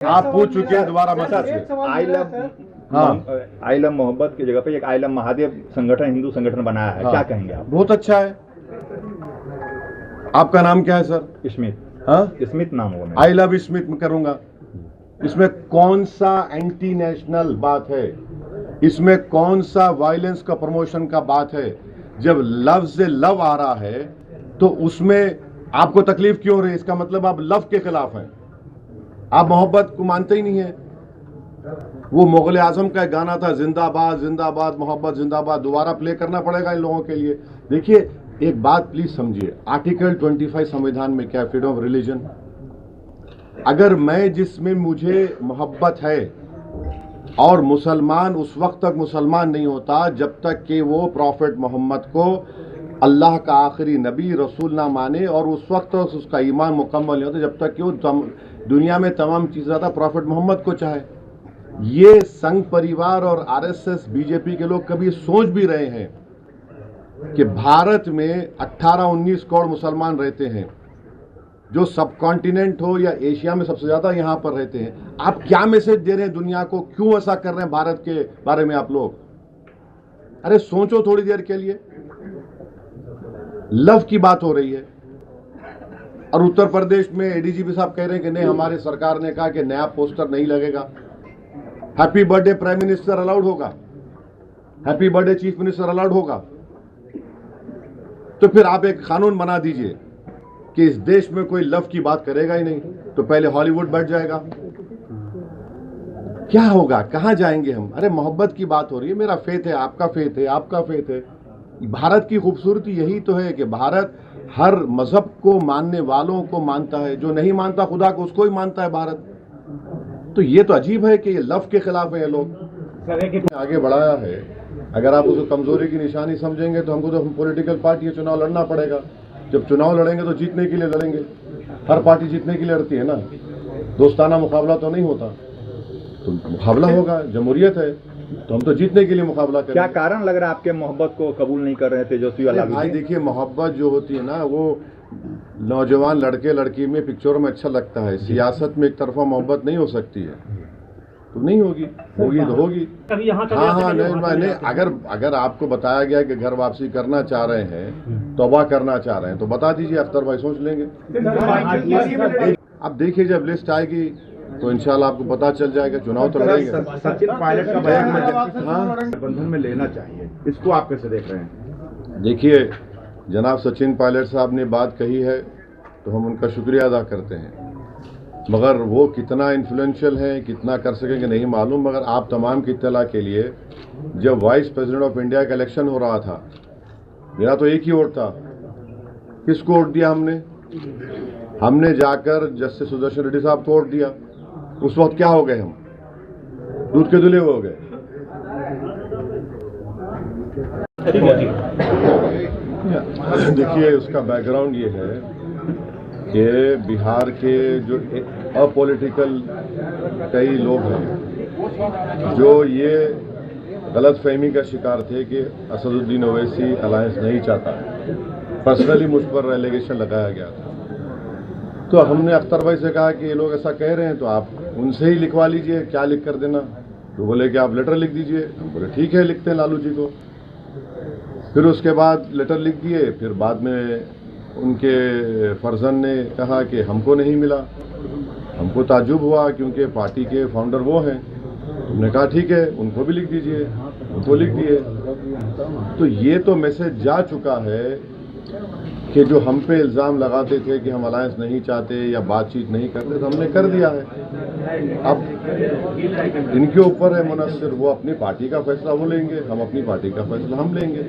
आप पूछ चुके हैं, दोबारा मत पूछिए। आई लव मोहब्बत की जगह पे एक आई लव महादेव संगठन, हिंदू संगठन बनाया है, क्या कहेंगे आप? बहुत अच्छा है। आपका नाम क्या है सर? स्मिथ। हाँ, स्मिथ नाम होगा। आई लव स्मिथ में करूंगा। इसमें कौन सा एंटी नेशनल बात है? इसमें कौन सा वायलेंस का प्रमोशन का बात है? जब लव से लव आ रहा है तो उसमें आपको तकलीफ क्यों हो रही है? इसका मतलब आप लव के खिलाफ हैं, आप मोहब्बत को मानते ही नहीं है। वो मुगल आजम का एक गाना था, जिंदाबाद जिंदाबाद मोहब्बत जिंदाबाद, दोबारा प्ले करना पड़ेगा इन लोगों के लिए। देखिए एक बात प्लीज समझिए, आर्टिकल 25 संविधान में क्या, फ्रीडम ऑफ रिलीजन। अगर मैं जिसमें मुझे मोहब्बत है और मुसलमान उस वक्त तक मुसलमान नहीं होता जब तक कि वो प्रॉफिट मोहम्मद को अल्लाह का आखिरी नबी रसूल ना माने, और उस वक्त तक उसका ईमान मुकम्मल नहीं होता जब तक कि वो दुनिया में तमाम चीज़ ज़्यादा प्रॉफिट मोहम्मद को चाहे। ये संघ परिवार और आरएसएस बीजेपी के लोग कभी सोच भी रहे हैं कि भारत में 18-19 करोड़ मुसलमान रहते हैं, जो सब कॉन्टिनेंट हो या एशिया में सबसे ज्यादा यहां पर रहते हैं। आप क्या मैसेज दे रहे हैं दुनिया को? क्यों ऐसा कर रहे हैं भारत के बारे में आप लोग? अरे सोचो थोड़ी देर के लिए। लव की बात हो रही है और उत्तर प्रदेश में एडीजीपी साहब कह रहे हैं कि नहीं, हमारी सरकार ने कहा कि नया पोस्टर नहीं लगेगा। Happy birthday prime minister allowed होगा, happy birthday chief minister allowed होगा। तो फिर आप एक कानून बना दीजिए कि इस देश में कोई लव की बात करेगा ही नहीं, तो पहले हॉलीवुड बैठ जाएगा। क्या होगा, कहां जाएंगे हम? अरे मोहब्बत की बात हो रही है, मेरा फेथ है, आपका फेथ है, आपका फेथ है। भारत की खूबसूरती यही तो है कि भारत हर मजहब को मानने वालों को मानता है, जो नहीं मानता खुदा को उसको ही मानता है भारत। तो ये तो अजीब है कि ये लव के खिलाफ है ये लोग। आगे बढ़ाया है, अगर आप उसको कमजोरी की निशानी समझेंगे तो हमको तो पॉलिटिकल पार्टी चुनाव लड़ना पड़ेगा। जब चुनाव लड़ेंगे तो जीतने के लिए लड़ेंगे, हर पार्टी जीतने के लिए लड़ती है ना, दोस्ताना मुकाबला तो नहीं होता। तो मुकाबला होगा, जमहूरियत है, तो हम तो जीतने के लिए मुकाबला करेंगे। क्या कारण लग रहा है आपके मोहब्बत को कबूल नहीं कर रहे तेजस्वी वाला? भाई देखिए, मोहब्बत जो होती है ना, वो नौजवान लड़के लड़की में पिक्चरों में अच्छा लगता है, सियासत में एक तरफा मोहब्बत नहीं हो सकती है, तो नहीं होगी, होगी तो होगी। हाँ नहीं, अगर आपको बताया गया कि घर वापसी करना चाह रहे हैं, तौबा करना चाह रहे हैं, तो बता दीजिए, अख्तर भाई सोच लेंगे। अब देखिए जब लिस्ट आएगी तो इंशाल्लाह आपको पता चल जाएगा, चुनाव तो लड़ेंगे। सचिन पायलट का बयान बंधन में लेना चाहिए, इसको आप कैसे देख रहे हैं? देखिए जनाब सचिन पायलट साहब ने बात कही है तो हम उनका शुक्रिया अदा करते हैं, मगर वो कितना इन्फ्लुएंशियल है, कितना कर सकेंगे नहीं मालूम। मगर आप तमाम की इत्तला के लिए, जब वाइस प्रेसिडेंट ऑफ इंडिया का इलेक्शन हो रहा था, मेरा तो एक ही वोट था। किसको वोट दिया हमने जाकर जस्टिस सुदर्शन रेड्डी साहब को वोट दिया। उस वक्त क्या हो गए हम? दूध के धुले हो गए। देखिए उसका बैकग्राउंड ये है कि बिहार के जो अपॉलिटिकल कई लोग हैं जो ये गलतफहमी का शिकार थे कि असदुद्दीन ओवैसी अलायंस नहीं चाहता। पर्सनली मुझ पर एलिगेशन लगाया गया था, तो हमने अख्तर भाई से कहा कि ये लोग ऐसा कह रहे हैं तो आप उनसे ही लिखवा लीजिए, क्या लिख कर देना। तो बोले कि आप लेटर लिख दीजिए। हम बोले ठीक है, लिखते हैं लालू जी को। फिर उसके बाद लेटर लिख दिए। फिर बाद में उनके फर्जन ने कहा कि हमको नहीं मिला। हमको ताज्जुब हुआ क्योंकि पार्टी के फाउंडर वो हैं। हमने कहा ठीक है, उनको भी लिख दीजिए, उनको लिख दिए। तो ये तो मैसेज जा चुका है कि जो हम पे इल्ज़ाम लगाते थे कि हम अलायंस नहीं चाहते या बातचीत नहीं करते, तो हमने कर दिया है। अब इनके ऊपर है मुनस्सिर, वो अपनी पार्टी का फैसला वो लेंगे, हम अपनी पार्टी का फैसला हम लेंगे।